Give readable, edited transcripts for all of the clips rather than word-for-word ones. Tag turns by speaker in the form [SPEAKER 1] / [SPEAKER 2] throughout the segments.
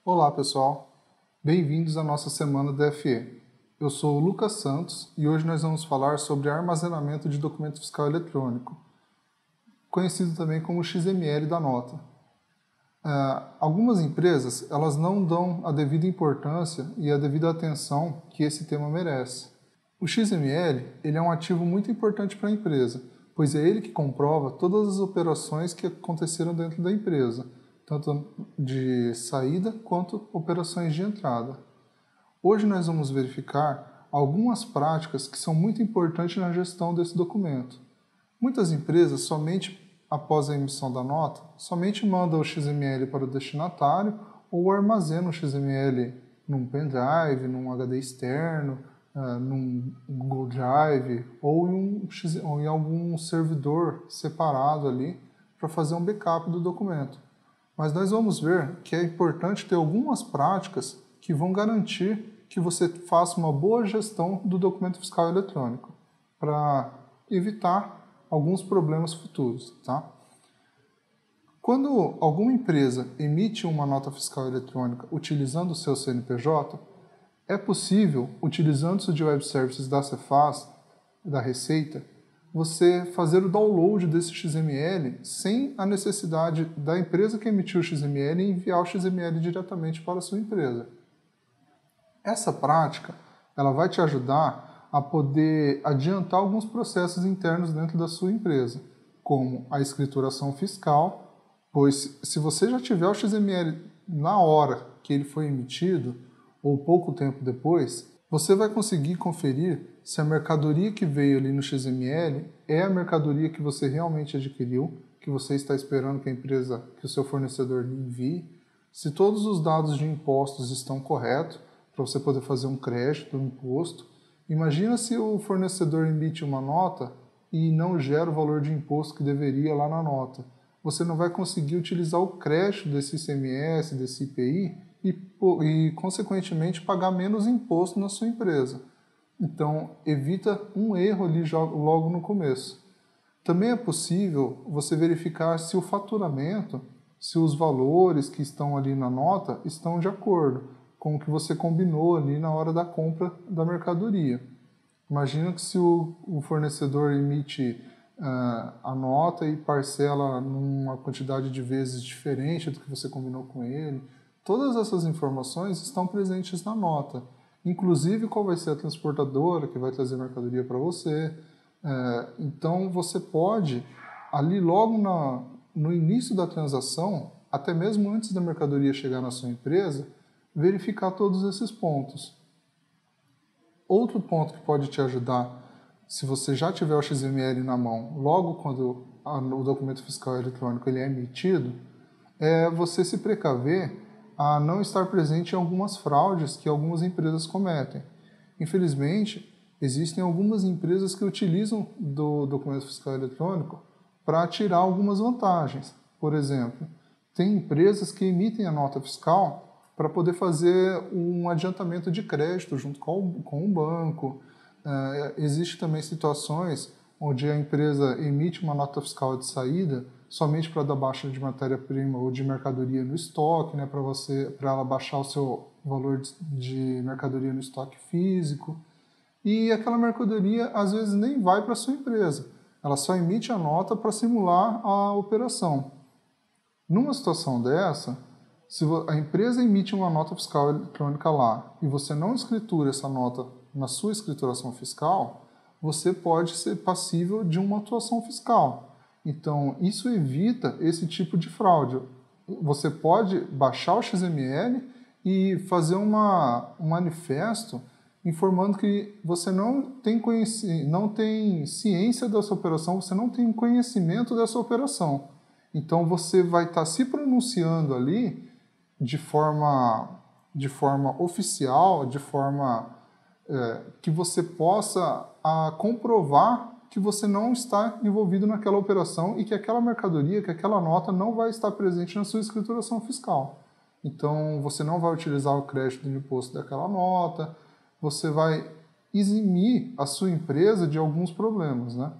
[SPEAKER 1] Olá pessoal, bem-vindos à nossa semana DFE. Eu sou o Lucas Santos e hoje nós vamos falar sobre armazenamento de documento fiscal eletrônico, conhecido também como XML da nota. Algumas empresas elas não dão a devida importância e a devida atenção que esse tema merece. O XML ele é um ativo muito importante para a empresa, pois é ele que comprova todas as operações que aconteceram dentro da empresa, tanto de saída quanto operações de entrada. Hoje nós vamos verificar algumas práticas que são muito importantes na gestão desse documento. Muitas empresas, somente após a emissão da nota, somente mandam o XML para o destinatário ou armazenam o XML num pendrive, num HD externo, num Google Drive ou em algum servidor separado ali para fazer um backup do documento. Mas nós vamos ver que é importante ter algumas práticas que vão garantir que você faça uma boa gestão do documento fiscal eletrônico, para evitar alguns problemas futuros, tá? Quando alguma empresa emite uma nota fiscal eletrônica utilizando o seu CNPJ, é possível, utilizando-se de web services da Cefaz, da Receita, você fazer o download desse XML sem a necessidade da empresa que emitiu o XML enviar o XML diretamente para a sua empresa. Essa prática ela vai te ajudar a poder adiantar alguns processos internos dentro da sua empresa, como a escrituração fiscal, pois se você já tiver o XML na hora que ele foi emitido, ou pouco tempo depois, você vai conseguir conferir se a mercadoria que veio ali no XML é a mercadoria que você realmente adquiriu, que você está esperando que a empresa, que o seu fornecedor lhe envie, se todos os dados de impostos estão corretos, para você poder fazer um crédito do imposto. Imagina se o fornecedor emite uma nota e não gera o valor de imposto que deveria lá na nota. Você não vai conseguir utilizar o crédito desse ICMS, desse IPI e consequentemente, pagar menos imposto na sua empresa. Então, evita um erro ali logo no começo. Também é possível você verificar se o faturamento, se os valores que estão ali na nota estão de acordo com o que você combinou ali na hora da compra da mercadoria. Imagina que se o fornecedor emite a nota e parcela numa quantidade de vezes diferente do que você combinou com ele, todas essas informações estão presentes na nota, inclusive qual vai ser a transportadora que vai trazer a mercadoria para você. Então você pode, ali logo no início da transação, até mesmo antes da mercadoria chegar na sua empresa, verificar todos esses pontos. Outro ponto que pode te ajudar, se você já tiver o XML na mão, logo quando o documento fiscal eletrônico ele é emitido, é você se precaver a não estar presente em algumas fraudes que algumas empresas cometem. Infelizmente, existem algumas empresas que utilizam do documento fiscal eletrônico para tirar algumas vantagens. Por exemplo, tem empresas que emitem a nota fiscal para poder fazer um adiantamento de crédito junto com o banco. Existem também situações onde a empresa emite uma nota fiscal de saída somente para dar baixa de matéria-prima ou de mercadoria no estoque, né, para ela baixar o seu valor de mercadoria no estoque físico. E aquela mercadoria às vezes nem vai para a sua empresa, ela só emite a nota para simular a operação. Numa situação dessa, se a empresa emite uma nota fiscal eletrônica lá e você não escritura essa nota na sua escrituração fiscal, você pode ser passível de uma autuação fiscal. Então, isso evita esse tipo de fraude. Você pode baixar o XML e fazer um manifesto informando que você não tem ciência dessa operação, você não tem conhecimento dessa operação. Então, você vai estar se pronunciando ali de forma oficial, de forma que você possa comprovar que você não está envolvido naquela operação e que aquela mercadoria, que aquela nota não vai estar presente na sua escrituração fiscal. Então, você não vai utilizar o crédito de imposto daquela nota, você vai eximir a sua empresa de alguns problemas, né?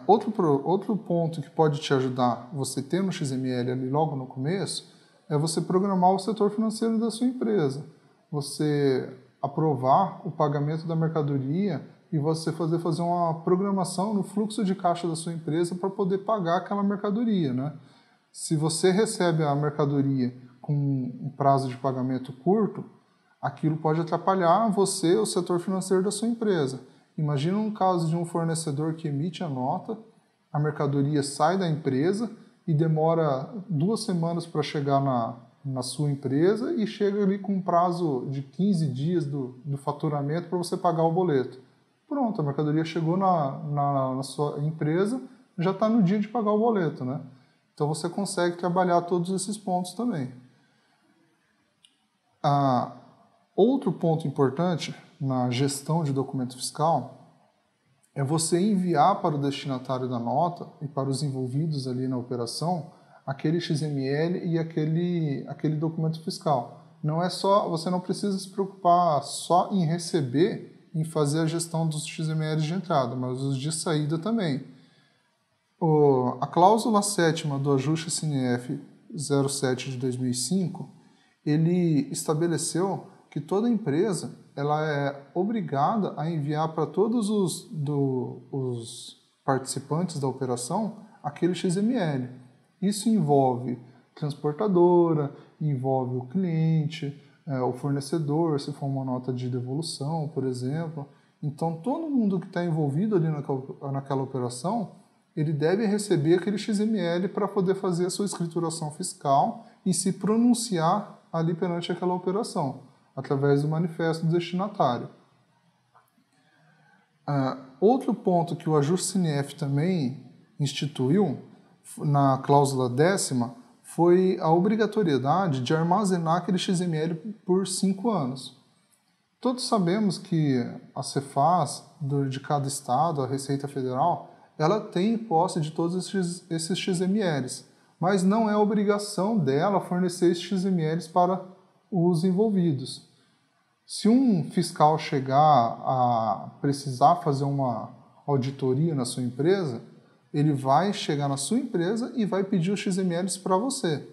[SPEAKER 1] Outro ponto que pode te ajudar, você ter no XML ali logo no começo, é você programar o setor financeiro da sua empresa, você aprovar o pagamento da mercadoria e você fazer uma programação no fluxo de caixa da sua empresa para poder pagar aquela mercadoria, né? Se você recebe a mercadoria com um prazo de pagamento curto, aquilo pode atrapalhar você, o setor financeiro da sua empresa. Imagina um caso de um fornecedor que emite a nota, a mercadoria sai da empresa e demora 2 semanas para chegar na sua empresa e chega ali com um prazo de 15 dias do faturamento para você pagar o boleto. Pronto, a mercadoria chegou na sua empresa, já está no dia de pagar o boleto, né? Então você consegue trabalhar todos esses pontos também. Outro ponto importante na gestão de documento fiscal é você enviar para o destinatário da nota e para os envolvidos ali na operação aquele XML e aquele documento fiscal. Não é só, você não precisa se preocupar só em receber, em fazer a gestão dos XMLs de entrada, mas os de saída também. A cláusula 7ª do ajuste SNF 07 de 2005, ele estabeleceu que toda empresa ela é obrigada a enviar para todos os participantes da operação aquele XML. Isso envolve transportadora, envolve o cliente, o fornecedor, se for uma nota de devolução, por exemplo. Então, todo mundo que está envolvido ali naquela operação, ele deve receber aquele XML para poder fazer a sua escrituração fiscal e se pronunciar ali perante aquela operação, através do manifesto do destinatário. Outro ponto que o ajuste SNF também instituiu, na cláusula 10ª, foi a obrigatoriedade de armazenar aquele XML por 5 anos. Todos sabemos que a Cefaz, de cada estado, a Receita Federal, ela tem posse de todos esses XMLs, mas não é obrigação dela fornecer esses XMLs para os envolvidos. Se um fiscal chegar a precisar fazer uma auditoria na sua empresa, ele vai chegar na sua empresa e vai pedir os XMLs para você.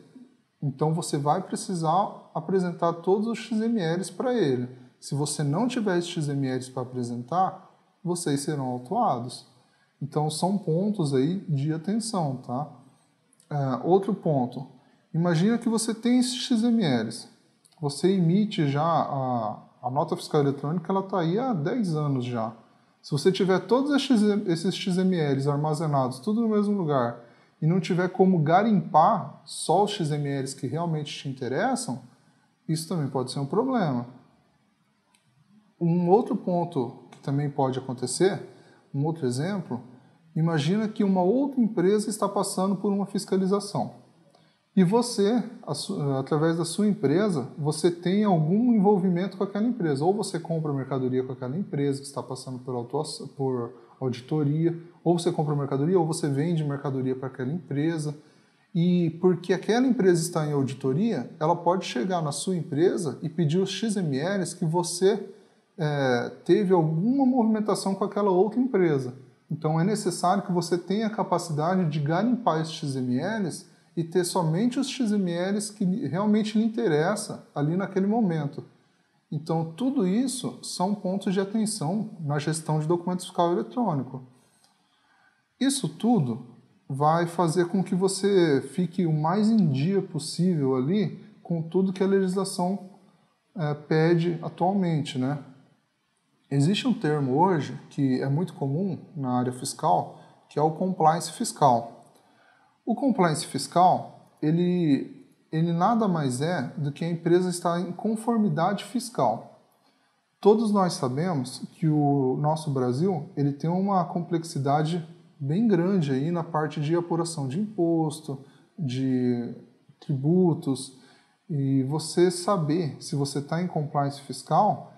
[SPEAKER 1] Então você vai precisar apresentar todos os XMLs para ele. Se você não tiver esses XMLs para apresentar, vocês serão autuados. Então são pontos aí de atenção, tá? Outro ponto. Imagina que você tem esses XMLs. Você emite já a nota fiscal eletrônica, ela está aí há 10 anos já. Se você tiver todos esses XMLs armazenados, tudo no mesmo lugar, e não tiver como garimpar só os XMLs que realmente te interessam, isso também pode ser um problema. Um outro ponto que também pode acontecer, um outro exemplo, imagina que uma outra empresa está passando por uma fiscalização. E você, através da sua empresa, você tem algum envolvimento com aquela empresa. Ou você compra mercadoria com aquela empresa que está passando por auditoria, ou você compra mercadoria, ou você vende mercadoria para aquela empresa. E porque aquela empresa está em auditoria, ela pode chegar na sua empresa e pedir os XMLs que você teve alguma movimentação com aquela outra empresa. Então é necessário que você tenha a capacidade de garimpar esses XMLs e ter somente os XMLs que realmente lhe interessa ali naquele momento. Então, tudo isso são pontos de atenção na gestão de documento fiscal eletrônico. Isso tudo vai fazer com que você fique o mais em dia possível ali com tudo que a legislação pede atualmente, né? Existe um termo hoje que é muito comum na área fiscal, que é o compliance fiscal. O compliance fiscal, ele nada mais é do que a empresa estar em conformidade fiscal. Todos nós sabemos que o nosso Brasil ele tem uma complexidade bem grande aí na parte de apuração de imposto, de tributos, e você saber se você está em compliance fiscal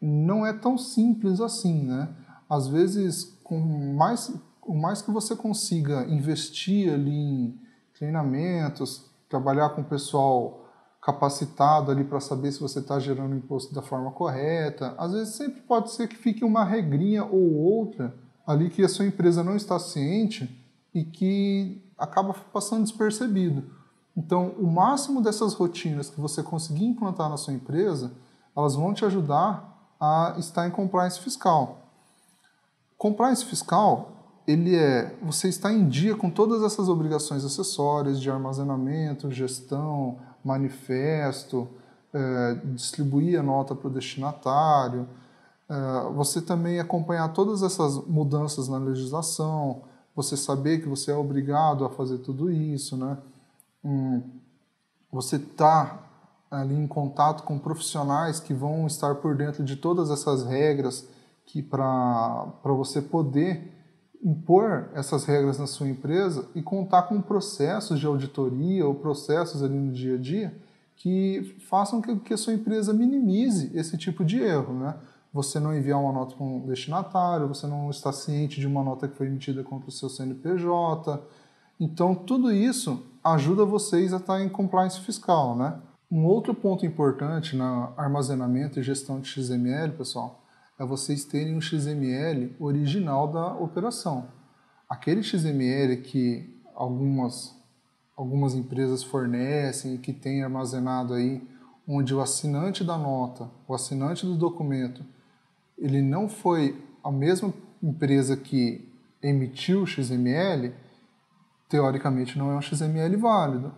[SPEAKER 1] não é tão simples assim, né? Às vezes, o mais que você consiga investir ali em treinamentos, trabalhar com o pessoal capacitado ali para saber se você está gerando imposto da forma correta, às vezes sempre pode ser que fique uma regrinha ou outra ali que a sua empresa não está ciente e que acaba passando despercebido. Então, o máximo dessas rotinas que você conseguir implantar na sua empresa, elas vão te ajudar a estar em compliance fiscal. Compliance fiscal, você está em dia com todas essas obrigações acessórias de armazenamento, gestão, manifesto, distribuir a nota para o destinatário, você também acompanhar todas essas mudanças na legislação, você saber que você é obrigado a fazer tudo isso, né? Você está ali em contato com profissionais que vão estar por dentro de todas essas regras, que para você poder impor essas regras na sua empresa e contar com processos de auditoria ou processos ali no dia a dia que façam que a sua empresa minimize esse tipo de erro, né? Você não enviar uma nota para um destinatário, você não está ciente de uma nota que foi emitida contra o seu CNPJ. Então, tudo isso ajuda vocês a estar em compliance fiscal, né? Um outro ponto importante no armazenamento e gestão de XML, pessoal, é vocês terem um XML original da operação. Aquele XML que algumas empresas fornecem e que tem armazenado aí, onde o assinante da nota, o assinante do documento, ele não foi a mesma empresa que emitiu o XML, teoricamente não é um XML válido.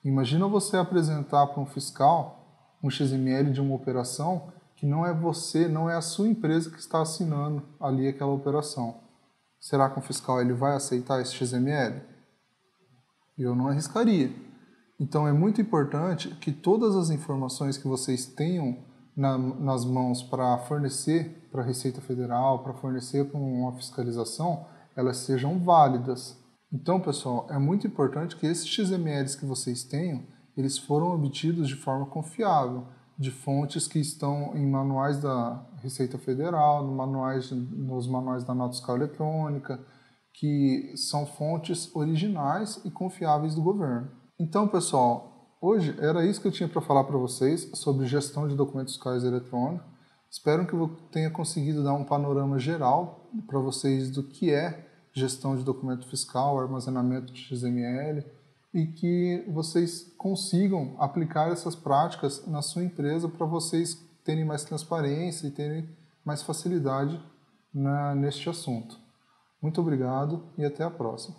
[SPEAKER 1] Imagina você apresentar para um fiscal um XML de uma operação que não é você, não é a sua empresa que está assinando ali aquela operação. Será que o fiscal ele vai aceitar esse XML? Eu não arriscaria. Então é muito importante que todas as informações que vocês tenham nas mãos para fornecer para a Receita Federal, para fornecer para uma fiscalização, elas sejam válidas. Então, pessoal, é muito importante que esses XMLs que vocês tenham, eles foram obtidos de forma confiável, de fontes que estão em manuais da Receita Federal, nos manuais da nota fiscal eletrônica, que são fontes originais e confiáveis do governo. Então, pessoal, hoje era isso que eu tinha para falar para vocês sobre gestão de documentos fiscais eletrônicos. Espero que eu tenha conseguido dar um panorama geral para vocês do que é gestão de documento fiscal, armazenamento de XML, e que vocês consigam aplicar essas práticas na sua empresa para vocês terem mais transparência e terem mais facilidade neste assunto. Muito obrigado e até a próxima.